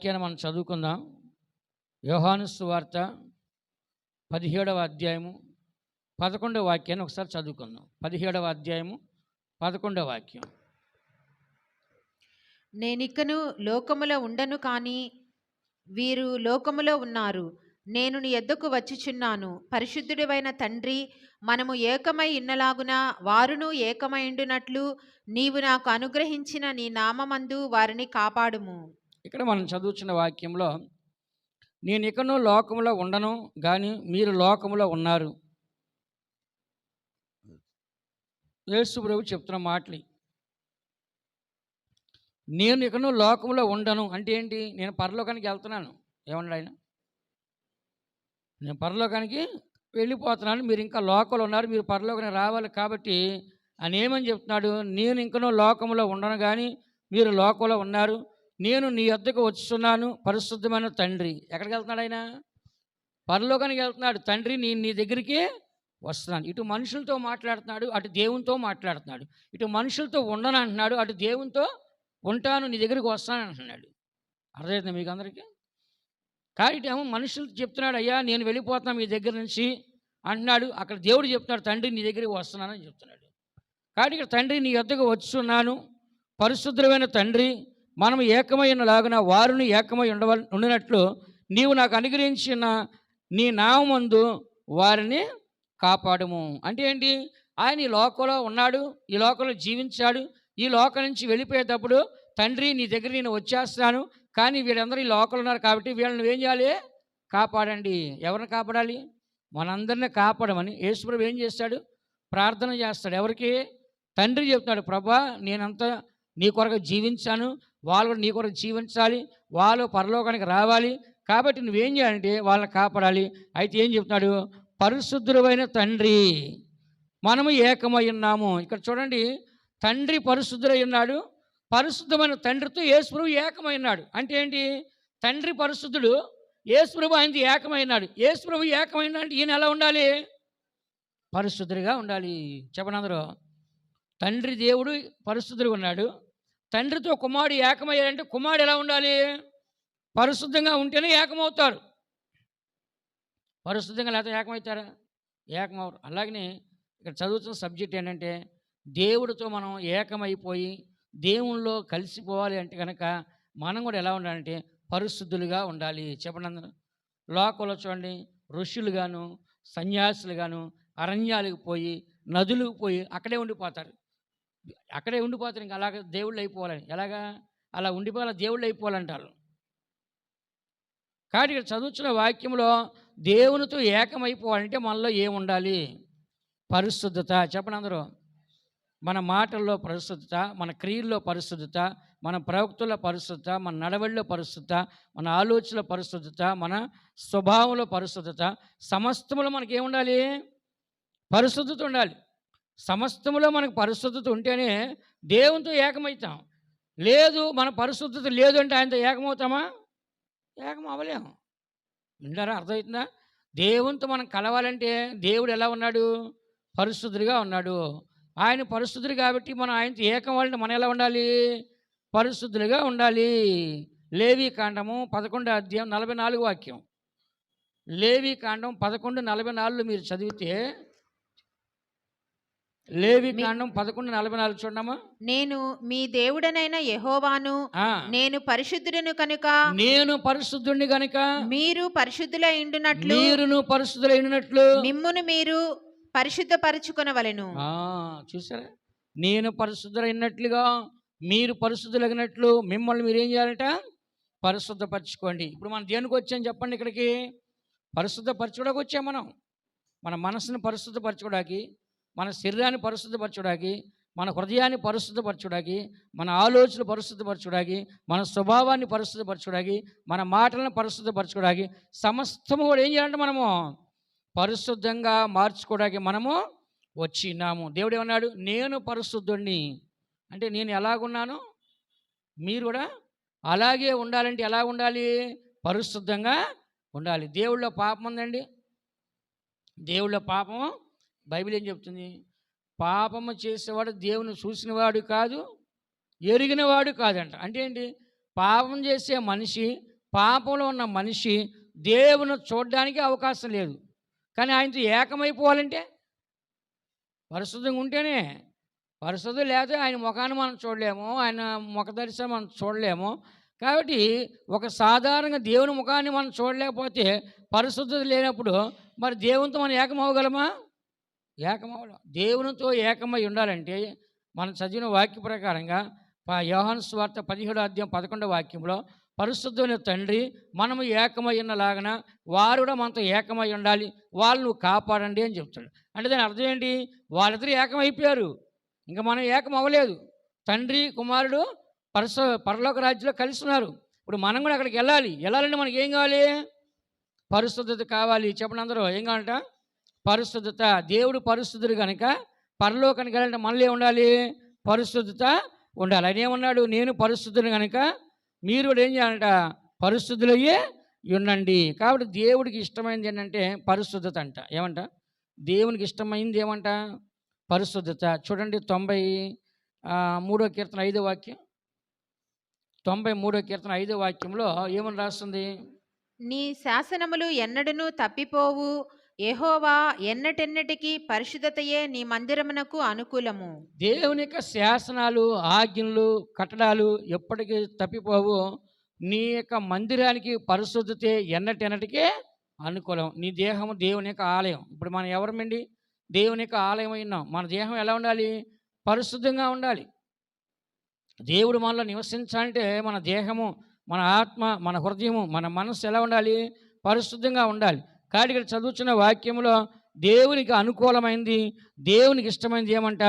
వాక్యాన్ని మనం చదువుకుందాం. యోహాను సువార్త 17వ అధ్యాయము 11వ వాక్యాన్ని ఒకసారి చదువుకుందాం. 17వ అధ్యాయము 11వ వాక్యం. నేనికను లోకములో ఉండను, కానీ వీరు లోకములో ఉన్నారు. నేను నీ యొద్దకు వచ్చుచున్నాను. పరిశుద్ధుడివైన తండ్రి, మనము ఏకమై ఉన్నలాగున వారును ఏకమైండునట్లు నీవు నాకు అనుగ్రహించిన నీ నామమందు వారిని కాపాడుము. ఇక్కడ మనం చదువుతున్న వాక్యంలో నేను ఇకను లోకములో ఉండను కానీ మీరు లోకములో ఉన్నారు. యేసు ప్రభు చెప్తున్న మాటలు. నేను ఇకను లోకంలో ఉండను అంటే ఏంటి? నేను పరలోకానికి వెళ్తున్నాను. ఏమన్నాడు ఆయన? నేను పరలోకానికి వెళ్ళిపోతున్నాను, మీరు ఇంకా లోకంలో ఉన్నారు, మీరు పరలోకానికి రావాలి. కాబట్టి ఆయన ఏమని చెప్తున్నాడు? నేను ఇంకనూ లోకంలో ఉండను కానీ మీరు లోకంలో ఉన్నారు. నేను నీ వద్దకు వచ్చున్నాను పరిశుద్ధమైన తండ్రి. ఎక్కడికి వెళ్తున్నాడు ఆయన? పరలోకానికి వెళ్తున్నాడు. తండ్రి, నేను నీ దగ్గరికి వస్తున్నాను. ఇటు మనుషులతో మాట్లాడుతున్నాడు, అటు దేవునితో మాట్లాడుతున్నాడు. ఇటు మనుషులతో ఉండను అంటున్నాడు, అటు దేవునితో ఉంటాను, నీ దగ్గరికి వస్తాను అంటున్నాడు. అర్థమవుతుంది మీకు అందరికీ? కాబట్టి ఏమో మనుషులు చెప్తున్నాడు, అయ్యా నేను వెళ్ళిపోతున్నాను మీ దగ్గర నుంచి అంటున్నాడు. అక్కడ దేవుడు చెప్తున్నాడు, తండ్రి నీ దగ్గరికి వస్తున్నానని చెప్తున్నాడు. కాబట్టి ఇక్కడ తండ్రి నీ వద్దకు వచ్చున్నాను పరిశుద్ధమైన తండ్రి, మనం ఏకమై ఉన్నలాగున వారిని ఏకమై ఉండినట్లు నీవు నాకు అనుగ్రహించిన నీ నామమందు వారిని కాపాడము. అంటే ఏంటి? ఆయన ఈ లోకంలో ఉన్నాడు, ఈ లోకంలో జీవించాడు. ఈ లోకం నుంచి వెళ్ళిపోయేటప్పుడు తండ్రి నీ దగ్గర నేను వచ్చేస్తాను, కానీ వీళ్ళందరూ ఈ లోకంలో ఉన్నారు కాబట్టి వీళ్ళని ఏం చేయాలి? కాపాడండి. ఎవరిని కాపాడాలి? మనందరినీ కాపాడమని యేసుప్రభు ఏం చేస్తాడు? ప్రార్థన చేస్తాడు. ఎవరికి? తండ్రి చెప్తున్నాడు, ప్రభా నేనంతా నీ కొరకు జీవించాను, వాళ్ళు కూడా నీ కొరకు జీవించాలి, వాళ్ళు పరలోకానికి రావాలి. కాబట్టి నువ్వేం చేయాలంటే వాళ్ళని కాపాడాలి. అయితే ఏం చెప్తున్నాడు? పరిశుద్ధుడైన తండ్రి, మనము ఏకమై ఉన్నాము. ఇక్కడ చూడండి, తండ్రి పరిశుద్ధుడై ఉన్నాడు, పరిశుద్ధమైన తండ్రితో యేసుప్రభు ఏకమై ఉన్నాడు. అంటే ఏంటి? తండ్రి పరిశుద్ధుడు, యేసుప్రభు ఆయనది ఏకమైనాడు. యేసుప్రభు ఏకమైనా అంటే ఈయన ఎలా ఉండాలి? పరిశుద్ధుడిగా ఉండాలి. చెప్పండి అందరూ. తండ్రి దేవుడు పరిశుద్ధుడిగా ఉన్నాడు, తండ్రితో కుమారుడు ఏకమయ్యాడంటే కుమారుడు ఎలా ఉండాలి? పరిశుద్ధంగా ఉంటేనే ఏకమవుతారు. పరిశుద్ధంగా లేకపోతే ఏకమవుతారా? ఏకమవరు. అలాగనే ఇక్కడ చదువుతున్న సబ్జెక్ట్ ఏంటంటే, దేవుడితో మనం ఏకమైపోయి దేవునిలో కలిసిపోవాలి అంటే కనుక మనం కూడా ఎలా ఉండాలంటే పరిశుద్ధులుగా ఉండాలి. చెప్పండి అందరూ. లోకంలో చూడండి, ఋషులుగాను సన్యాసులుగాను అరణ్యాలకు పోయి నదులకు పోయి అక్కడే ఉండిపోతారు. ఇంకా అలాగ దేవుళ్ళు అయిపోవాలని. ఎలాగా? అలా ఉండిపోవాలి, దేవుళ్ళు అయిపోవాలంటారు. కాబట్టి ఇక్కడ చదువుతున్న వాక్యంలో దేవునితో ఏకమైపోవాలంటే మనలో ఏముండాలి? పరిశుద్ధత. చెప్పండి అందరూ. మన మాటల్లో పరిశుద్ధత, మన క్రియల్లో పరిశుద్ధత, మన ప్రవక్తల్లో పరిశుద్ధత, మన నడవడిలో పరిశుద్ధత, మన ఆలోచనలో పరిశుద్ధత, మన స్వభావంలో పరిశుద్ధత, సమస్తములో మనకి ఏముండాలి? పరిశుద్ధత ఉండాలి. సమస్తములో మనకు పరిశుద్ధత ఉంటేనే దేవునితో ఏకమవుతాం. లేదు, మన పరిశుద్ధత లేదు అంటే ఆయనతో ఏకమవుతామా? ఏకం అవ్వలేము. వింటారా? అర్థమవుతుందా? దేవునితో మనం కలవాలంటే దేవుడు ఎలా ఉన్నాడు? పరిశుద్ధుడిగా ఉన్నాడు. ఆయన పరిశుద్ధుడు కాబట్టి మనం ఆయనతో ఏకం అవ్వాలంటే మనం ఎలా ఉండాలి? పరిశుద్ధులుగా ఉండాలి. లేవి కాండము 11వ అధ్యాయం 44వ వాక్యం. లేవి కాండం 11:44 మీరు చదివితే, లేవి కాండం 11:44 చూడమ్మా. నేను మీ దేవుడనైన యెహోవాను, నేను పరిశుద్ధుడను కనుక, నేను పరిశుద్ధుడిని కనుక మీరు పరిశుద్ధులైండునట్లు, మీరును పరిశుద్ధులైనట్లు మిమ్మును మీరు పరిశుద్ధపరచుకొనవలెను. చూసారా? నేను పరిశుద్ధులైనట్లుగా మీరు పరిశుద్ధులగినట్లు మిమ్మల్ని మీరు ఏం చేయాలంట? పరిశుద్ధపరచుకోండి. ఇప్పుడు మనం దేనికి వచ్చాం చెప్పండి? ఇక్కడికి పరిశుద్ధపరచుకోవడానికి వచ్చాం. మనం మన మనసును పరిశుద్ధపరచుకోవడానికి, మన శరీరాన్ని పరిశుద్ధపరచుకోవడానికి, మన హృదయాన్ని పరిశుద్ధపరచుకోవడానికి, మన ఆలోచనలు పరిశుద్ధపరచుకోవడానికి, మన స్వభావాన్ని పరిశుద్ధపరచుకోవడానికి, మన మాటలను పరిశుద్ధపరచుకోవడానికి, సమస్తము కూడా ఏం చేయాలంటే మనము పరిశుద్ధంగా మార్చుకోవడానికి మనము వచ్చినాము. దేవుడు ఏమన్నాడు? నేను పరిశుద్ధుణ్ణి అంటే నేను ఎలాగున్నాను మీరు కూడా అలాగే ఉండాలంటే ఎలా ఉండాలి? పరిశుద్ధంగా ఉండాలి. దేవుళ్ళో పాపం ఉందండి. దేవుళ్ళో పాపం బైబిల్ ఏం చెప్తుంది? పాపము చేసేవాడు దేవుని చూసినవాడు కాదు, ఎరిగినవాడు కాదంట. అంటే ఏంటి? పాపం చేసే మనిషి పాపంలో ఉన్న మనిషి దేవుని చూడడానికి అవకాశం లేదు. కానీ ఆయనతో ఏకమైపోవాలంటే పరిశుద్ధంగా ఉంటేనే. పరిశుద్ధం లేకపోతే ఆయన ముఖాన్ని మనం చూడలేము. ఆయన ముఖ దర్శనం మనం చూడలేము. కాబట్టి ఒక సాధారణంగా దేవుని ముఖాన్ని మనం చూడలేకపోతే, పరిశుద్ధత లేనప్పుడు మరి దేవునితో మనం ఏకమవ్వగలమా? ఏకమవ్వలేం. దేవునితో ఏకమై ఉండాలంటే మనం చదివిన వాక్య ప్రకారంగా యోహాను సువార్త 17వ అధ్యాయం 11వ వాక్యంలో పరిశుద్ధమైన తండ్రి మనము ఏకమై ఉన్నలాగన వారు కూడా మనతో ఏకమై ఉండాలి, వాళ్ళు నువ్వు కాపాడండి అని చెప్తాడు. అంటే దాని అర్థం ఏంటి? వాళ్ళిద్దరూ ఏకమైపోయారు, ఇంకా మనం ఏకం అవ్వలేదు. తండ్రి కుమారుడు పరలోక రాజ్యంలో కలిసి ఉన్నారు. ఇప్పుడు మనం కూడా అక్కడికి వెళ్ళాలంటే మనకి ఏం కావాలి? పరిశుద్ధత కావాలి. చెప్పండి అందరూ, ఏం కావాలంట? పరిశుద్ధత. దేవుడు పరిశుద్ధుడు కనుక పరలోకానికి వెళ్ళాలంటే మనలో ఉండాలి, పరిశుద్ధత ఉండాలి. ఆయన ఏమన్నాడు? నేను పరిశుద్ధుని కనుక మీరు కూడా ఏం చేయాలంట? పరిశుద్ధులయ్యే ఉండండి. కాబట్టి దేవుడికి ఇష్టమైనది ఏంటంటే పరిశుద్ధత అంట. ఏమంట? దేవునికి ఇష్టమైంది ఏమంట? పరిశుద్ధత. చూడండి 93వ కీర్తన 5వ వాక్యం. 93వ కీర్తన 5వ వాక్యంలో ఏమని రాస్తుంది? నీ శాసనములు ఎన్నడూను తప్పిపోవు, యెహోవా ఎన్నటెన్నటికి పరిశుద్ధతయే నీ మందిరమునకు అనుకూలము. దేవుని యొక్క శాసనాలు, ఆజ్ఞలు, కట్టడాలు ఎప్పటికీ తప్పిపోవు. నీ యొక్క మందిరానికి పరిశుద్ధతే ఎన్నటెన్నటికే అనుకూలం. నీ దేహము దేవుని యొక్క ఆలయం. ఇప్పుడు మనం ఎవరమండి? దేవుని యొక్క ఆలయం అయినాం. మన దేహం ఎలా ఉండాలి? పరిశుద్ధంగా ఉండాలి. దేవుడు మనలో నివసించాలంటే మన దేహము, మన ఆత్మ, మన హృదయము, మన మనస్సు ఎలా ఉండాలి? పరిశుద్ధంగా ఉండాలి. కాబట్టి ఇక్కడ చదువుతున్న వాక్యంలో దేవునికి అనుకూలమైంది, దేవునికి ఇష్టమైనది ఏమంట?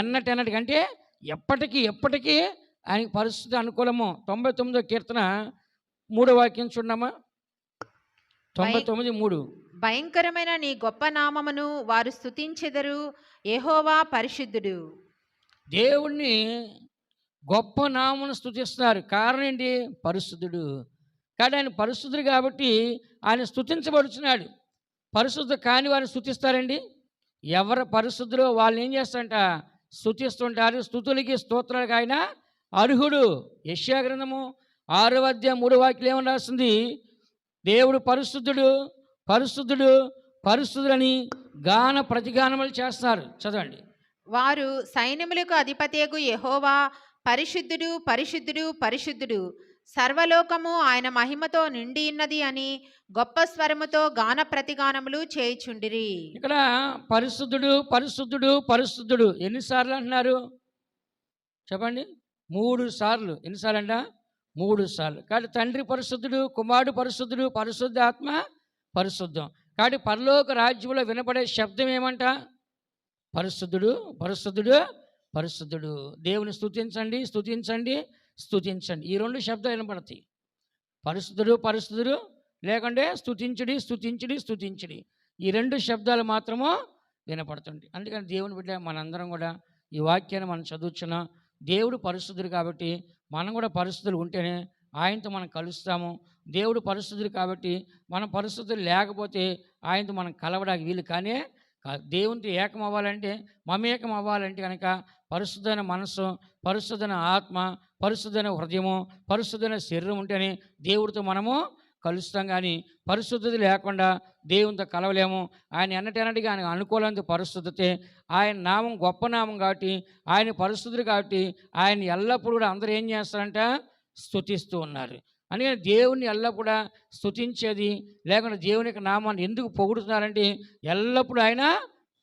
ఎన్నటెన్నటికంటే ఎప్పటికీ ఆయనకి పరిస్థితి అనుకూలము. 99వ కీర్తన 3వ వాక్యం చూడమ్మా. 99:3. భయంకరమైన నీ గొప్ప నామమును వారు స్తుతించెదరు, యెహోవా పరిశుద్ధుడు. దేవుణ్ణి గొప్ప నామమును స్తుతిస్తున్నారు. కారణం ఏంటి? పరిశుద్ధుడు. కానీ ఆయన పరిశుద్ధుడు కాబట్టి ఆయన స్తుతించబడుచున్నాడు. పరిశుద్ధ కాని వారిని స్తుతిస్తారండి? ఎవరు పరిశుద్ధులో వాళ్ళని ఏం చేస్తారంట? స్తుతిస్తుంటారు. స్తుతులకి స్తోత్రాలకు ఆయన అర్హుడు. యెషయా గ్రంథము 6వ అధ్యాయం 3వ వాక్యం ఏమని రాస్తుంది? దేవుడు పరిశుద్ధుడు, పరిశుద్ధుడు, పరిశుద్ధులని గాన ప్రతిగానములు చేస్తున్నారు. చదవండి. వారు సైన్యములకు అధిపతియగు యెహోవా పరిశుద్ధుడు, పరిశుద్ధుడు, పరిశుద్ధుడు, సర్వలోకము ఆయన మహిమతో నిండి ఉన్నది అని గొప్ప స్వరముతో గాన ప్రతిగానములు చేయుచుండిరి. ఇక్కడ పరిశుద్ధుడు, పరిశుద్ధుడు, పరిశుద్ధుడు ఎన్నిసార్లు అంటున్నారు? చెప్పండి. 3 సార్లు. ఎన్నిసార్లు అంట? 3 సార్లు. కాబట్టి తండ్రి పరిశుద్ధుడు, కుమారుడు పరిశుద్ధుడు, పరిశుద్ధ ఆత్మ పరిశుద్ధం. కాబట్టి పరలోక రాజ్యంలో వినపడే శబ్దం ఏమంట? పరిశుద్ధుడు, పరిశుద్ధుడు, పరిశుద్ధుడు. దేవుని స్తుతించండి, స్తుతించండి, స్తుతించండి. ఈ 2 శబ్దాలు వినపడతాయి. పరిశుద్ధుడు, పరిశుద్ధుడు, లేకుంటే స్తుతించుడి, స్తుతించుడి, స్తుతించుడి. ఈ 2 శబ్దాలు మాత్రము వినపడుతుంది. అందుకని దేవుని బిడ్డ మనందరం కూడా ఈ వాక్యాన్ని మనం చదువుచున్నాం. దేవుడు పరిశుద్ధుడు కాబట్టి మనం కూడా పరిశుద్ధులు ఉంటేనే ఆయనతో మనం కలుస్తాము. దేవుడు పరిశుద్ధుడు కాబట్టి మనం పరిశుద్ధులు లేకపోతే ఆయనతో మనం కలవడానికి వీలు కానే కాదు. దేవునితో ఏకం అవ్వాలంటే, మమేకం అవ్వాలంటే కనుక పరిశుద్ధమైన మనస్సు, పరిశుద్ధమైన ఆత్మ, పరిశుద్ధమైన హృదయము, పరిశుద్ధమైన శరీరం ఉంటేనే దేవుడితో మనము కలుస్తాం. కానీ పరిశుద్ధత లేకుండా దేవునితో కలవలేము. ఆయన ఎన్నటెన్నటిగా ఆయన అనుకూలంతో పరిశుద్ధతే. ఆయన నామం గొప్ప నామం కాబట్టి, ఆయన పరిశుద్ధుడు కాబట్టి ఆయన ఎల్లప్పుడూ కూడా అందరూ ఏం చేస్తారంట? స్తుతిస్తూ ఉన్నారు. అందుకని దేవుణ్ణి ఎల్లప్పుడూ స్తుతించేది, లేకుండా దేవుని యొక్క నామాన్ని ఎందుకు పొగుడుతున్నారంటే ఎల్లప్పుడూ ఆయన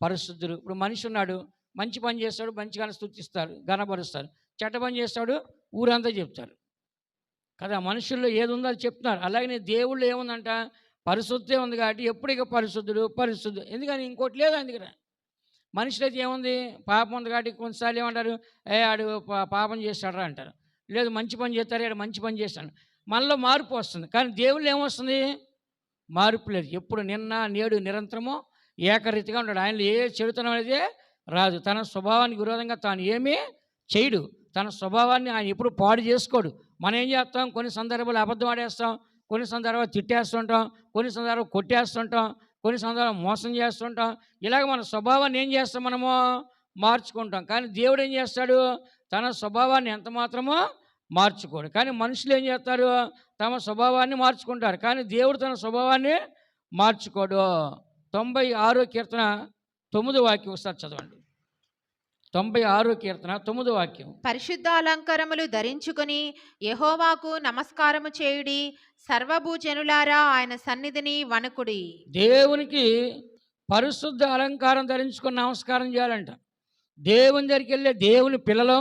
పరిశుద్ధుడు. ఇప్పుడు మనిషి ఉన్నాడు, మంచి పని చేస్తాడు, మంచిగానే స్తుతిస్తారు, ఘనపరుస్తారు. చెడ్డ పని చేస్తాడు, ఊరంతా చెప్తారు కదా. మనుషుల్లో ఏది ఉందో అది చెప్తున్నారు. అలాగే దేవుళ్ళు ఏముందంట? పరిశుద్ధే ఉంది కాబట్టి ఎప్పటికీ పరిశుద్ధుడు, పరిశుద్ధుడు. ఎందుకని ఇంకోటి లేదు ఆయన దగ్గర. మనుషులు అయితే ఏముంది? పాపం ఉంది కాబట్టి కొన్నిసార్లు ఏమంటారు? ఆడు పాపం చేస్తాడరా అంటారు. లేదు మంచి పని చేస్తారు, ఆడు మంచి పని చేస్తాడు. మనలో మార్పు వస్తుంది. కానీ దేవుళ్ళు ఏమొస్తుంది? మార్పు లేదు. ఎప్పుడు నిన్న నేడు నిరంతరము ఏకరీతిగా ఉంటాడు. ఆయనలో ఏ చెడుతనం అనేది రాదు. తన స్వభావానికి విరోధంగా తాను ఏమీ చేయడు. తన స్వభావాన్ని ఆయన ఎప్పుడు పాడు చేసుకోడు. మనం ఏం చేస్తాం? కొన్ని సందర్భాలు అబద్ధం ఆడేస్తాం, కొన్ని సందర్భాలు తిట్టేస్తుంటాం, కొన్ని సందర్భాలు కొట్టేస్తుంటాం, కొన్ని సందర్భాలు మోసం చేస్తుంటాం. ఇలాగ మన స్వభావాన్ని ఏం చేస్తాం? మనము మార్చుకుంటాం. కానీ దేవుడు ఏం చేస్తాడు? తన స్వభావాన్ని ఎంత మాత్రమో మార్చుకోడు. కానీ మనుషులు ఏం చేస్తారు? తమ స్వభావాన్ని మార్చుకుంటారు. కానీ దేవుడు తన స్వభావాన్ని మార్చుకోడు. 96 కీర్తన 9 వాక్యం ఒకసారి చదవండి. 96 కీర్తన 9 వాక్యం. పరిశుద్ధ అలంకారములు ధరించుకొని యెహోవాకు నమస్కారము చేయుడి, సర్వభూజనులారా ఆయన సన్నిధిని వణకుడి. దేవునికి పరిశుద్ధ అలంకారం ధరించుకొని నమస్కారం చేయాలంట. దేవుని దగ్గరికి వెళ్ళే దేవుని పిల్లలు,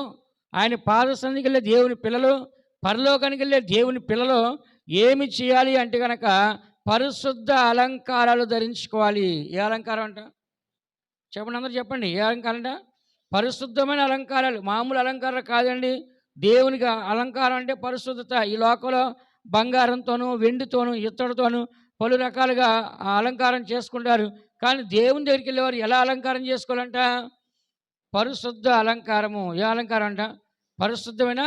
ఆయన పాద సన్నిధికి వెళ్ళే దేవుని పిల్లలు, పరలోకానికి వెళ్ళే దేవుని పిల్లలు ఏమి చేయాలి అంటే కనుక పరిశుద్ధ అలంకారాలు ధరించుకోవాలి. ఏ అలంకారం అంట? చెప్పండి, అందరూ చెప్పండి. ఏ అలంకారం అంట? పరిశుద్ధమైన అలంకారాలు, మామూలు అలంకారాలు కాదండి. దేవునికి అలంకారం అంటే పరిశుద్ధత. ఈ లోకంలో బంగారంతోనూ వెండితోనూ ఇత్తడితోనూ పలు రకాలుగా అలంకారం చేసుకుంటారు. కానీ దేవుని దగ్గరికి వెళ్ళేవారు ఎలా అలంకారం చేసుకోవాలంట? పరిశుద్ధ అలంకారము. ఏ అలంకారం అంట? పరిశుద్ధమైన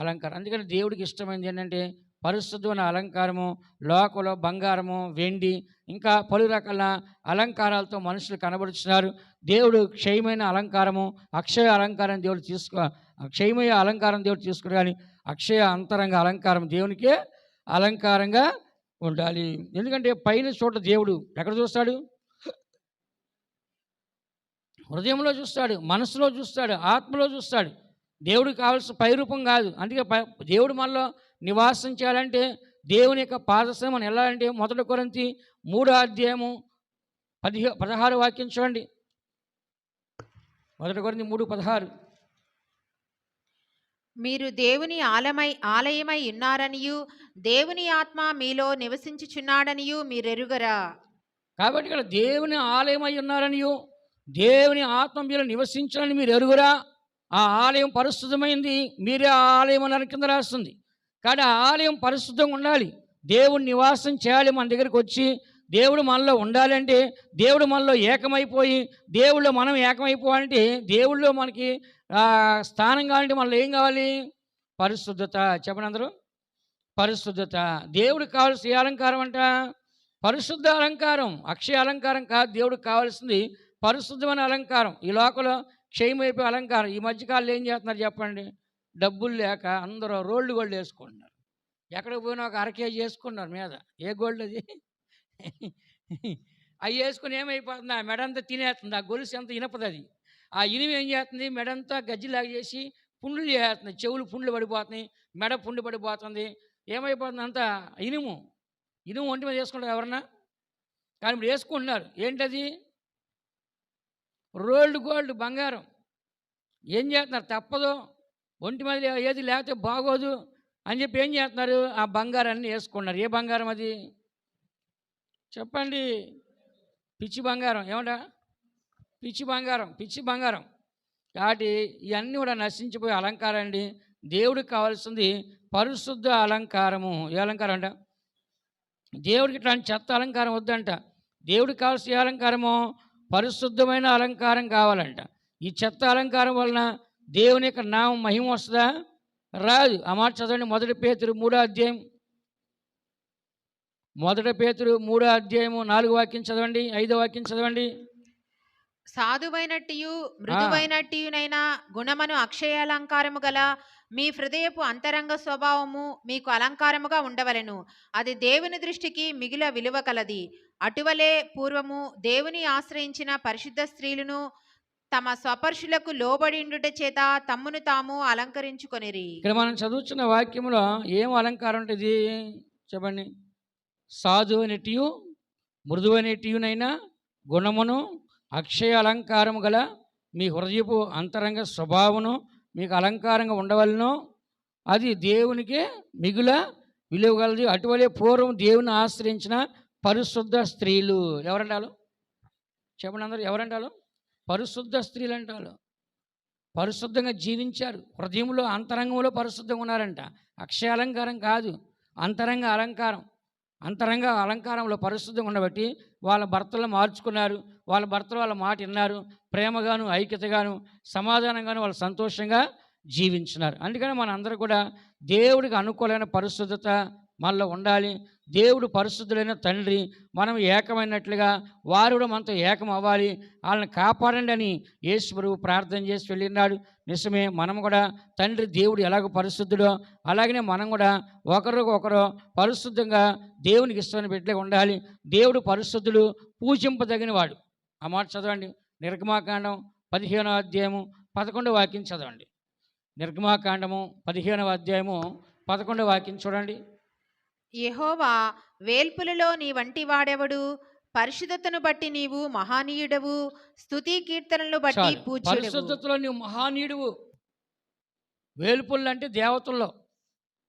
అలంకారం. అందుకని దేవుడికి ఇష్టమైనది ఏంటంటే పరిశుద్ధమైన అలంకారము. లోకంలో బంగారము, వెండి, ఇంకా పలు రకాల అలంకారాలతో మనుషులు కనబడుతున్నారు. దేవుడు క్షయమైన అలంకారము, అక్షయ అలంకారం దేవుడు క్షయమయ అలంకారం దేవుడు తీసుకుని, కానీ అక్షయ అంతరంగ అలంకారం దేవునికే అలంకారంగా ఉండాలి. ఎందుకంటే పైన చోట దేవుడు ఎక్కడ చూస్తాడు? హృదయంలో చూస్తాడు, మనసులో చూస్తాడు, ఆత్మలో చూస్తాడు. దేవుడికి కావాల్సిన పైరూపం కాదు. అందుకే దేవుడు మనలో నివాసం చేయాలంటే దేవుని యొక్క పాదసేవ మనం వెళ్ళాలంటే 1 కొరింథీ 3వ అధ్యాయము 16 వాక్యం చూడండి. 1 కొరింథీ 3:16. మీరు దేవుని ఆలయమై ఉన్నారనియు దేవుని ఆత్మ మీలో నివసించుచున్నాడనియు మీరెరుగరా? కాబట్టి ఇక్కడ దేవుని ఆలయమై ఉన్నారనియు దేవుని ఆత్మ మీలో నివసించాలని మీరు ఎరుగురా? ఆ ఆలయం పరిశుద్ధమైంది, మీరే ఆ ఆలయం అని కింద రాస్తుంది. కానీ ఆ ఆలయం పరిశుద్ధంగా ఉండాలి. దేవుడు నివాసం చేయాలి. మన దగ్గరికి వచ్చి దేవుడు మనలో ఉండాలంటే, దేవుడు మనలో ఏకమైపోయి దేవుళ్ళో మనం ఏకమైపోవాలంటే, దేవుళ్ళో మనకి స్థానం కావాలంటే మనలో ఏం కావాలి? పరిశుద్ధత. చెప్పండి అందరూ. పరిశుద్ధత. దేవుడికి కావాల్సిన ఏ అలంకారం అంట? పరిశుద్ధ అలంకారం. అక్షయ అలంకారం కాదు. దేవుడికి కావాల్సింది పరిశుద్ధమైన అలంకారం. ఈ లోకంలో క్షయమైపోయే అలంకారం. ఈ మధ్యకాలంలో ఏం చేస్తున్నారు చెప్పండి? డబ్బులు లేక అందరూ రోల్డ్ గోల్డ్ వేసుకుంటున్నారు. ఎక్కడికి పోయినా ఒక 1/2 కేజీ వేసుకున్నారు మీద. ఏ గోల్డ్ అది? అవి వేసుకుని ఏమైపోతుంది? ఆ మెడంతా తినేస్తుంది. ఆ గొలుసు ఎంత ఇనపది అది. ఆ ఇనుము ఏం చేస్తుంది? మెడంతా గజ్జిలాగా చేసి పుండ్లు చేస్తుంది. చెవులు పుండ్లు పడిపోతున్నాయి, మెడ పుండు పడిపోతుంది. ఏమైపోతుంది? అంతా ఇనుము ఒంటి మీద వేసుకుంటారు ఎవరన్నా? కానీ ఇప్పుడు వేసుకుంటున్నారు. ఏంటది? రోల్డ్ గోల్డ్, బంగారం. ఏం చేస్తున్నారు? తప్పదు, ఒంటి మీద ఏది లేకపోతే బాగోదు అని చెప్పి ఏం చేస్తున్నారు? ఆ బంగారాన్ని వేసుకున్నారు. ఏ బంగారం అది? చెప్పండి. పిచ్చి బంగారం. ఏమంటా? పిచ్చి బంగారం. కాబట్టి ఇవన్నీ కూడా నశించిపోయే అలంకారం అండి. దేవుడికి కావాల్సింది పరిశుద్ధ అలంకారము. ఏ అలంకారం అంట? దేవుడికి ఇట్లాంటి చెత్త అలంకారం వద్దంట. దేవుడికి కావాల్సిన ఏ అలంకారము? పరిశుద్ధమైన అలంకారం కావాలంట. ఈ చెత్త అలంకారం వలన దేవుని యొక్క నామం మహిమ వస్తుందా? రాదు. ఆ మాట చదవండి. 1 పేతురు 3వ అధ్యాయం. 1 పేతురు 3వ అధ్యాయము 4వ వాక్యం చదవండి, 5వ వాక్యం చదవండి. సాధువైనట్టియు మృదువైనట్టియునైనా గుణమను అక్షయ అలంకారము గల మీ హృదయపు అంతరంగ స్వభావము మీకు అలంకారముగా ఉండవలెను. అది దేవుని దృష్టికి మిగిల విలువ కలది. అటువలే పూర్వము దేవుని ఆశ్రయించిన పరిశుద్ధ స్త్రీలను తమ స్వపరుషులకు లోబడిండుట చేత తమ్మును తాము అలంకరించుకొనిరి. ఇక్కడ మనం చదువుతున్న వాక్యంలో ఏం అలంకారం ఉంటుంది చెప్పండి? సాధువైనటియు మృదువైనటియునైనా గుణమును అక్షయ అలంకారము గల మీ హృదయపు అంతరంగ స్వభావమును మీకు అలంకారంగా ఉండవలను. అది దేవునికి మిగుల విలువ కలది. అటువలే పూర్వం దేవుని ఆశ్రయించిన పరిశుద్ధ స్త్రీలు. ఎవరంటారు? చెప్పండి అందరూ. ఎవరంటారు? పరిశుద్ధ స్త్రీలు అంటారు. పరిశుద్ధంగా జీవించారు. హృదయంలో అంతరంగంలో పరిశుద్ధంగా ఉన్నారంట. అక్షయ అలంకారం కాదు, అంతరంగ అలంకారం. అంతరంగ అలంకారంలో పరిశుద్ధంగా ఉండబట్టి వాళ్ళ భర్తలను మార్చుకున్నారు. వాళ్ళ భర్తలు వాళ్ళ మాట విన్నారు. ప్రేమగాను, ఐక్యతగాను, సమాధానంగాను వాళ్ళు సంతోషంగా జీవించినారు. అందుకని మన అందరూ కూడా దేవుడికి అనుకూలమైన పరిశుద్ధత మనలో ఉండాలి. దేవుడు పరిశుద్ధులైన తండ్రి, మనం ఏకమైనట్లుగా వారు కూడా మనతో ఏకం అవ్వాలి, వాళ్ళని కాపాడండి అని యేసు ప్రభువు ప్రార్థన చేసి వెళ్ళినాడు. నిజమే, మనం కూడా తండ్రి దేవుడు ఎలాగో పరిశుద్ధుడో అలాగనే మనం కూడా ఒకరికొకరు పరిశుద్ధంగా దేవునికి ఇష్టమైన బిడ్డగా ఉండాలి. దేవుడు పరిశుద్ధుడు, పూజింపదగిన వాడు. ఆ మాట చదవండి. నిర్గమాకాండం 15వ అధ్యాయము 11వ వాక్యం చదవండి. నిర్గమాకాండము 15వ అధ్యాయము 11వ వాక్యం చూడండి. యెహోవా వేల్పులలో నీ వంటి వాడెవడు? పరిశుద్ధతను బట్టి నీవు మహానీయుడవు, స్తుతి కీర్తనలు బట్టి చాలు. పూజ్యుడవు. పరిశుద్ధతలో నీవు మహానీయుడువు. వేలుపుళ్ళు అంటే దేవతల్లో,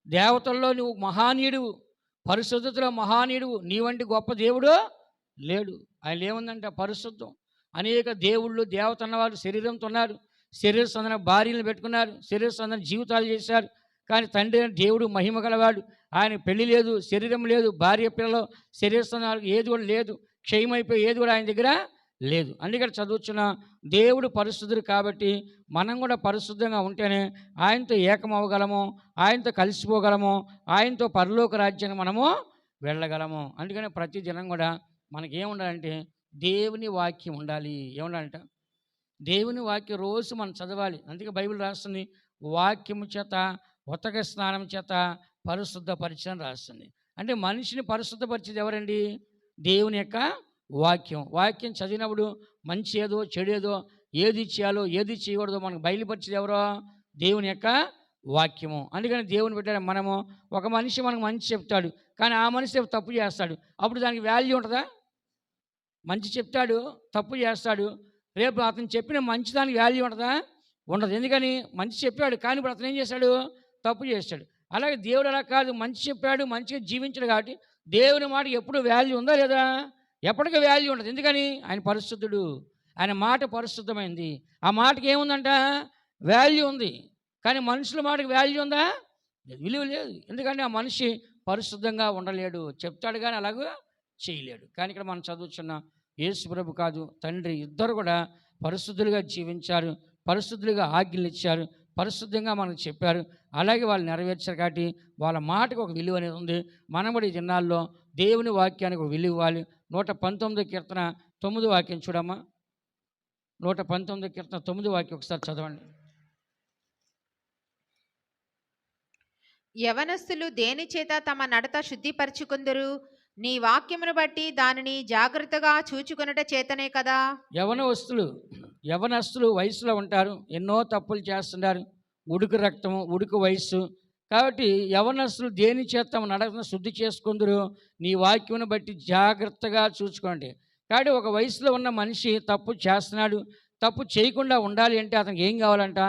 దేవతల్లో నువ్వు మహానీయుడువు, పరిశుద్ధతలో మహానీయుడువు. నీ వంటి గొప్ప దేవుడు లేడు. ఆయన ఏముందంటే పరిశుద్ధం. అనేక దేవుళ్ళు దేవత అన్నవారు శరీరంతో ఉన్నారు, శరీర సందన భార్యలను పెట్టుకున్నారు, శరీర సందన జీవితాలు చేశారు. కానీ తండ్రి అయిన దేవుడు మహిమ గలవాడు. ఆయన పెళ్లి లేదు, శరీరం లేదు, భార్య పిల్లలు, శరీర సందనాలకు ఏది కూడా లేదు, క్షయమైపోయి ఏది కూడా ఆయన దగ్గర లేదు. అందుకని చదువుచున్న దేవుడు పరిశుద్ధుడు కాబట్టి మనం కూడా పరిశుద్ధంగా ఉంటేనే ఆయనతో ఏకమవ్వగలము, ఆయనతో కలిసిపోగలము, ఆయనతో పరలోక రాజ్యాన్ని మనము వెళ్ళగలము. అందుకని ప్రతి దినం కూడా మనకి ఏముండాలంటే దేవుని వాక్యం ఉండాలి. ఏముండాలంట? దేవుని వాక్యం రోజు మనం చదవాలి. అందుకే బైబిల్ రాస్తుంది, వాక్యము చేత ఉతక స్నానం చేత పరిశుద్ధపరిచని రాస్తుంది. అంటే మనిషిని పరిశుద్ధపరిచేది ఎవరండి? దేవుని యొక్క వాక్యం. వాక్యం చదివినప్పుడు మంచి ఏదో చెడేదో, ఏది చేయాలో ఏది చేయకూడదో మనకు బయలుపరిచేది ఎవరో? దేవుని యొక్క వాక్యము. అందుకని దేవుని బిడ్డ మనము, ఒక మనిషి మనకు మంచి చెప్తాడు, కానీ ఆ మనిషి తప్పు చేస్తాడు, అప్పుడు దానికి వాల్యూ ఉంటుందా? మంచి చెప్తాడు, తప్పు చేస్తాడు, రేపు అతను చెప్పిన మంచి దానికి వాల్యూ ఉంటుందా? ఉండదు. ఎందుకని? మంచి చెప్పాడు, కానీ ఇప్పుడు అతను ఏం చేశాడు? తప్పు చేశాడు. అలాగే దేవుడు అలా కాదు, మంచి చెప్పాడు, మంచిగా జీవించాడు కాబట్టి దేవుని మాట ఎప్పుడు వాల్యూ ఉందా లేదా? ఎప్పటికీ వాల్యూ ఉండదు. ఎందుకని? ఆయన పరిశుద్ధుడు, ఆయన మాట పరిశుద్ధమైంది. ఆ మాటకి ఏముందంట? వాల్యూ ఉంది. కానీ మనుషుల మాటకి వాల్యూ ఉందా? విలువ లేదు. ఎందుకంటే ఆ మనిషి పరిశుద్ధంగా ఉండలేడు, చెప్తాడు కానీ అలాగూ చేయలేడు. కానీ ఇక్కడ మనం చదువుతున్న యేసు ప్రభు కాదు, తండ్రి, ఇద్దరు కూడా పరిశుద్ధులుగా జీవించారు, పరిశుద్ధులుగా ఆజ్ఞలు ఇచ్చారు, పరిశుద్ధంగా మనకు చెప్పారు. అలాగే వాళ్ళు నెరవేర్చారు కాబట్టి వాళ్ళ మాటకు ఒక విలువ అనేది ఉంది. మనం కూడా ఈ దినాల్లో దేవుని వాక్యానికి ఒక విలువ ఇవ్వాలి. 119 కీర్తన 9 వాక్యం చూడమ్మా. 119 కీర్తన 9 వాక్యం ఒకసారి చదవండి. యవనస్తులు దేని చేత తమ నడత శుద్ధిపరచుకుందరు? నీ వాక్యమును బట్టి దానిని జాగ్రత్తగా చూచుకొనుట చేతనే కదా. యవనస్తులు వయసులో ఉంటారు, ఎన్నో తప్పులు చేస్తున్నారు, ఉడుకు రక్తము, ఉడుకు వయస్సు. కాబట్టి యవనస్తులు దేని చేత తమ నడకను శుద్ధి చేసుకుందరు? నీ వాక్యమును బట్టి జాగ్రత్తగా చూసుకోండి. కాబట్టి ఒక వయసులో ఉన్న మనిషి తప్పు చేస్తున్నాడు, తప్పు చేయకుండా ఉండాలి అంటే అతనికి ఏం కావాలంట?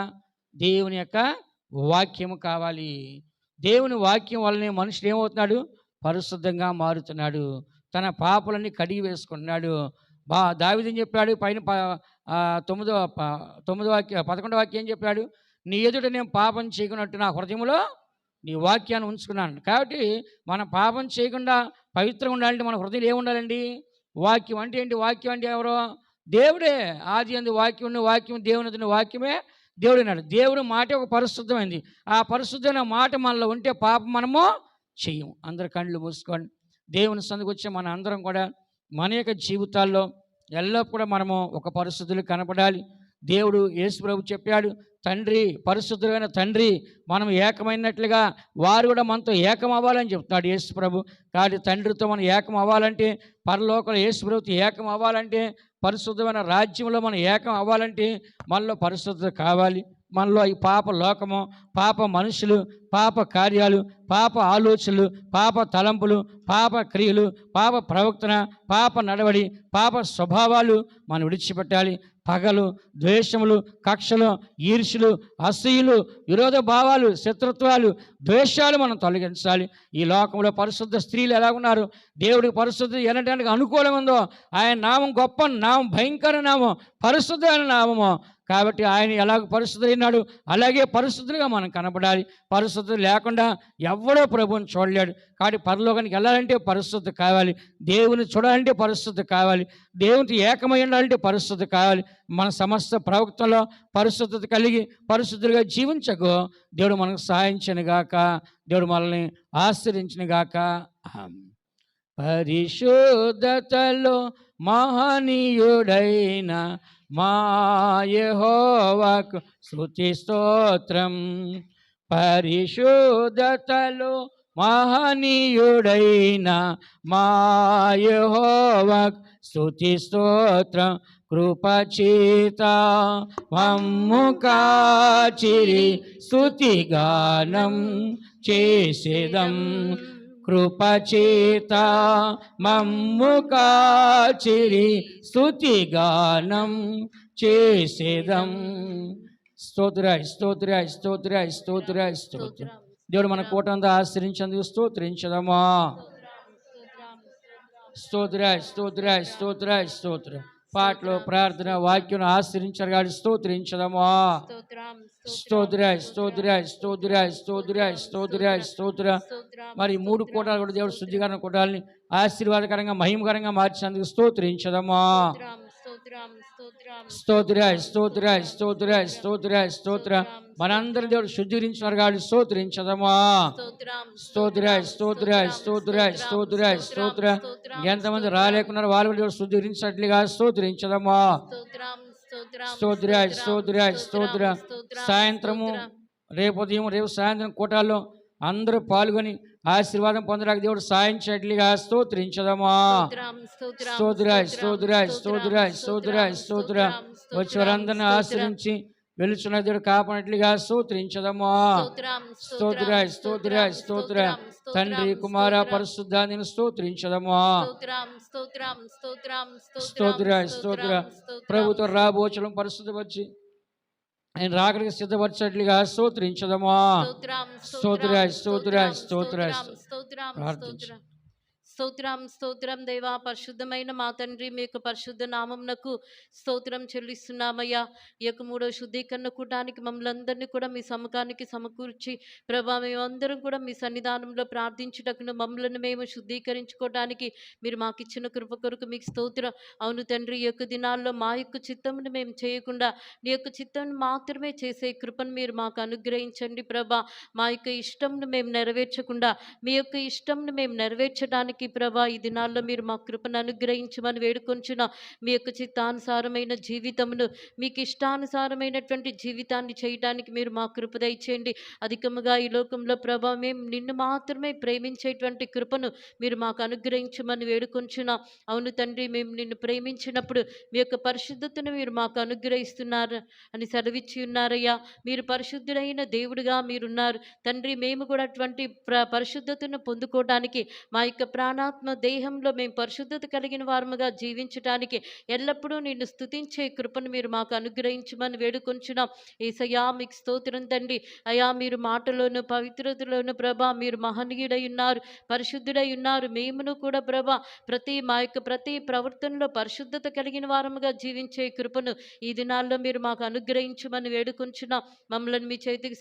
దేవుని యొక్క వాక్యము కావాలి. దేవుని వాక్యం వల్లనే మనుషుడు ఏమవుతున్నాడు? పరిశుద్ధంగా మారుతున్నాడు, తన పాపలన్నీ కడిగి వేసుకుంటున్నాడు. దావీదు ఏం చెప్పాడు? పైన 9వ వాక్యం 11వ వాక్యం ఏం చెప్పాడు? నీ ఎదుట నేను పాపం చేయకున్నట్టు నా హృదయంలో నీ వాక్యాన్ని ఉంచుకున్నాను. కాబట్టి మనం పాపం చేయకుండా పవిత్రంగా ఉండాలంటే మన హృదయంలో ఏముండాలండి? వాక్యం. అంటే ఏంటి? వాక్యం అంటే ఎవరో? దేవుడే. ఆది యందు వాక్యం ఉన్న, వాక్యం దేవుని వద్ద ఉన్న, వాక్యమే దేవుడు అన్నాడు. దేవుడు మాట ఒక పరిశుద్ధమైంది. ఆ పరిశుద్ధమైన మాట మనలో ఉంటే పాపం మనము చెయ్యం. అందరు కళ్ళు మూసుకోండి. దేవుని సందుకు వచ్చే మన అందరం కూడా మన యొక్క జీవితాల్లో ఎల్లప్పుడూ కూడా మనము ఒక పరిశుద్ధులు కనపడాలి. దేవుడు యేసు ప్రభు చెప్పాడు, తండ్రి, పరిశుద్ధులైన తండ్రి, మనం ఏకమైనట్లుగా వారు కూడా మనతో ఏకం అవ్వాలని చెప్తున్నాడు యేసు ప్రభు. కాబట్టి తండ్రితో మనం ఏకం అవ్వాలంటే, పరలోకంలో యేసు ప్రభుతో ఏకం అవ్వాలంటే, పరిశుద్ధమైన రాజ్యంలో మనం ఏకం అవ్వాలంటే మనలో పరిశుద్ధత కావాలి. మనలో ఈ పాప లోకము, పాప మనుషులు, పాప కార్యాలు, పాప ఆలోచనలు, పాప తలంపులు, పాప క్రియలు, పాప ప్రవర్తన, పాప నడవడి, పాప స్వభావాలు మనం విడిచిపెట్టాలి. పగలు, ద్వేషములు, కక్షలు, ఈర్ష్యలు, అసూయలు, విరోధ భావాలు, శత్రుత్వాలు, ద్వేషాలు మనం తొలగించాలి. ఈ లోకంలో పరిశుద్ధ స్త్రీలు ఎలా ఉన్నారు? దేవుడికి పరిశుద్ధి ఎనడానికి అనుకూలం ఉందో, ఆయన నామం గొప్ప నామం, భయంకర నామం, పరిశుద్ధమైన నామము. కాబట్టి ఆయన ఎలాగ పరిశుద్ధులైనాడు అలాగే పరిశుద్ధులుగా మనం కనపడాలి. పరిశుద్ధత లేకుండా ఎవడో ప్రభువుని చూడలేడు. కాబట్టి పరలోకానికి వెళ్ళాలంటే పరిశుద్ధత కావాలి, దేవుని చూడాలంటే పరిశుద్ధత కావాలి, దేవునితో ఏకమై ఉండాలంటే పరిశుద్ధత కావాలి. మన సమస్త ప్రవక్తలో పరిశుద్ధత కలిగి పరిశుద్ధులుగా జీవించకు దేవుడు మనకు సహాయించను గాక. దేవుడు మనల్ని ఆశ్రయించను గాక. పరిశుద్ధతలో మహనీయుడైన మా యెహోవాకు స్తుతి స్తోత్రం. పరిశుద్ధతలో మహనీయుడైన మా యెహోవాకు స్తుతి స్తోత్రం. కృపచేత మమ్ము కాచిరి స్తుతిగానం చేసేదం. కృపచేత మమ్ము కాచిరి స్తుతిగానం చేసేదం. స్తోత్రాయ్ స్తోత్రాయ్ స్తోత్రాయ్ స్తోత్రాయ్ స్తోత్రం. దేవుడు మన కూటంతా ఆశ్రయించేందుకు స్తోత్రించదమా. స్తోత్రాయ్ స్తోత్రాయ్ స్తోత్రాయ్ స్తోత్రం. పాటలు ప్రార్థన వాక్యం ఆశ్రయించారు కాబట్టి స్తోత్రించదమా. స్తోత్రాయ్ స్తోత్రాయ్ స్తోత్రాయ్ స్తోత్రాయ్ స్తోత్రాయ్ స్తోత్ర. మరి 3 కూటాలు కూడా దేవుడు శుద్ధికరణ కూటాలని ఆశీర్వాదకరంగా మహిమకరంగా మార్చినందుకు స్తోత్రించదమా. స్తోత్రాయ్ స్తోత్రాయ్ స్తోత్రాయ్ స్తోత్రాయ్ స్తోత్ర. మనందరం దేవుడు శుద్ధీకరించినారు కాబట్టి స్తోత్రించదమా. స్తోత్రాయ్ స్తోత్రాయ్ స్తోత్రాయ్ స్తోత్రాయ్ స్తోత్ర. ఎంతమంది రాలేకున్నారు వాళ్ళు కూడా దేవుడు శుద్ధీకరించినట్లుగా స్తోత్రించదమా. స్తోత్రాయ్ స్తోత్రాయ్ స్తోత్ర. సాయంత్రము రేపు ఉదయం రేపు సాయంత్రం కూటాల్లో అందరూ పాల్గొని ఆశీర్వాదం పొందడానికి దేవుడు సాయం చేయట్లుగా స్తోత్రించదమా. స్తోత్రాయ్ స్తోత్రాయ్ స్తోత్రాయ్ స్తోత్రాయ్ స్తోత్ర. వచ్చి వారందరినీ ఆశ్రయించి వెలుచున్న దేవుడు కాపాడినట్లుగా స్తోత్రించదమా. స్తోత్రాయ్ స్తోత్రాయ్ స్తోత్ర. తండ్రి కుమార పరిశుద్ధాన్ని స్తోత్రించదమా. స్తోత్రాయ్ స్తోత్ర. ప్రభుత్వ రాబోచలం పరిశుద్ధపరిచి ఆయన రాకడికి సిద్ధపరచట్లుగా స్తోత్రించదమా. స్తోత్రాయ్ స్తోత్రాయ్ స్తోత్రాయ్ ప్రార్థించు. స్తోత్రం స్తోత్రం దేవా, పరిశుద్ధమైన మా తండ్రి మీ యొక్క పరిశుద్ధ నామమునకు స్తోత్రం చెల్లిస్తున్నామయ్యా. ఈ యొక్క 3వ శుద్ధీకరణ కూటానికి మమ్మల్ని అందరినీ కూడా మీ సముఖానికి సమకూర్చి ప్రభా మేమందరం కూడా మీ సన్నిధానంలో ప్రార్థించుటకును మమ్మల్ని మేము శుద్ధీకరించుకోవడానికి మీరు మాకు ఇచ్చిన కృప కొరకు మీకు స్తోత్రం. అవును తండ్రి, ఈ యొక్క దినాల్లో మా యొక్క చిత్తమును మేము చేయకుండా నీ యొక్క చిత్తం మాత్రమే చేసే కృపను మీరు మాకు అనుగ్రహించండి ప్రభా. మా యొక్క ఇష్టంను మేము నెరవేర్చకుండా మీ యొక్క ఇష్టంను మేము నెరవేర్చడానికి ప్రభా ఈ దినాల్లో మీరు మా కృపను అనుగ్రహించమని వేడుకొంచున్న మీ యొక్క చిత్తానుసారమైన జీవితమును మీకు ఇష్టానుసారమైనటువంటి జీవితాన్ని చేయడానికి మీరు మా కృప దయచేయండి. అధికముగా ఈ లోకంలో ప్రభా మేము నిన్ను మాత్రమే ప్రేమించేటువంటి కృపను మీరు మాకు అనుగ్రహించమని వేడుకొంచున్న. అవును తండ్రి, మేము నిన్ను ప్రేమించినప్పుడు మీ యొక్క పరిశుద్ధతను మీరు మాకు అనుగ్రహిస్తున్నారు అని సెలవిచ్చి ఉన్నారయ్యా. మీరు పరిశుద్ధుడైన దేవుడిగా మీరున్నారు తండ్రి. మేము కూడా అటువంటి పరిశుద్ధతను పొందుకోవడానికి మా యొక్క ప్రాణాత్మ దేహంలో మేము పరిశుద్ధత కలిగిన వారముగా జీవించడానికి ఎల్లప్పుడూ నిన్ను స్తుతించే కృపను మీరు మాకు అనుగ్రహించమని వేడుకొంచున్నాం. యేసయ్యా మీకు స్తోత్రం తండ్రి. అయా మీరు మాటలోను పవిత్రతలోను ప్రభా మీరు మహనీయుడై ఉన్నారు, పరిశుద్ధుడై ఉన్నారు. మేమును కూడా ప్రభా మా యొక్క ప్రతి ప్రవర్తనలో పరిశుద్ధత కలిగిన వారముగా జీవించే కృపను ఈ దినాల్లో మీరు మాకు అనుగ్రహించమని వేడుకొంచున్నాం. మమ్మల్ని మీ చేతికి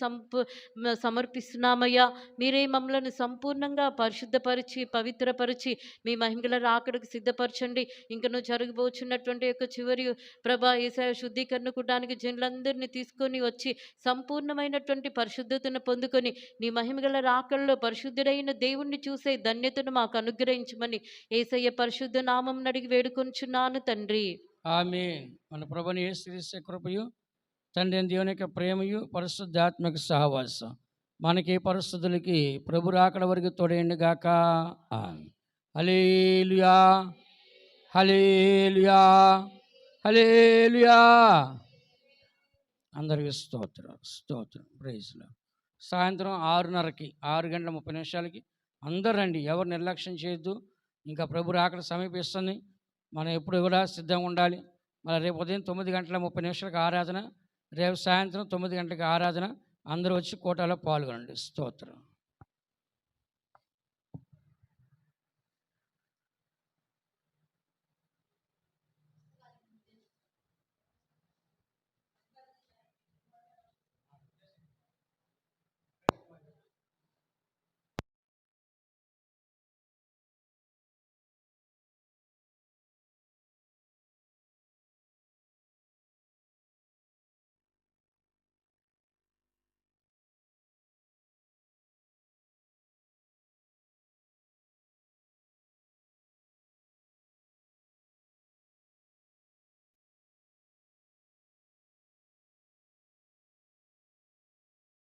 సమర్పిస్తున్నామయ్యా. మీరే మమ్మల్ని సంపూర్ణంగా పరిశుద్ధపరిచి పవిత్రపరిచి మీ మహిమగల రాకడకు సిద్ధపరచండి. ఇంకను జరగబోచున్నటువంటి యొక్క చివరి ప్రభా యేసయ్య శుద్ధీకరణ కూటానికి జనులందరినీ తీసుకొని వచ్చి సంపూర్ణమైనటువంటి పరిశుద్ధతను పొందుకొని నీ మహిమగల రాకడలో పరిశుద్ధుడైన దేవుణ్ణి చూసే ధన్యతను మాకు అనుగ్రహించమని యేసయ్య పరిశుద్ధ నామం అడిగి వేడుకొంచున్నాను తండ్రి. ఆమేన్. మన ప్రభుని యేసుక్రీస్తు కృపయు తండ్రి దేవుని యొక్క ప్రేమయు పరిశుద్ధాత్మక సహవాసం మనకి పరిస్థితులకి ప్రభు రాకడ వరకు తోడేయండి గాక. హల్లెలూయా హల్లెలూయా హల్లెలూయా. అందరికీ స్తోత్రం స్తోత్రం. Praise Lord. సాయంత్రం 6:30కి 6:30 అందరూ రండి. ఎవరు నిర్లక్ష్యం చేయొద్దు. ఇంకా ప్రభు రాకడ సమీపిస్తుంది. మనం ఎప్పుడు కూడా సిద్ధంగా ఉండాలి. మళ్ళీ రేపు ఉదయం 9:30 ఆరాధన, రేపు సాయంత్రం 9 గంటలకు ఆరాధన. అందరూ వచ్చి కోటాలో పాల్గొనండి. స్తోత్రం.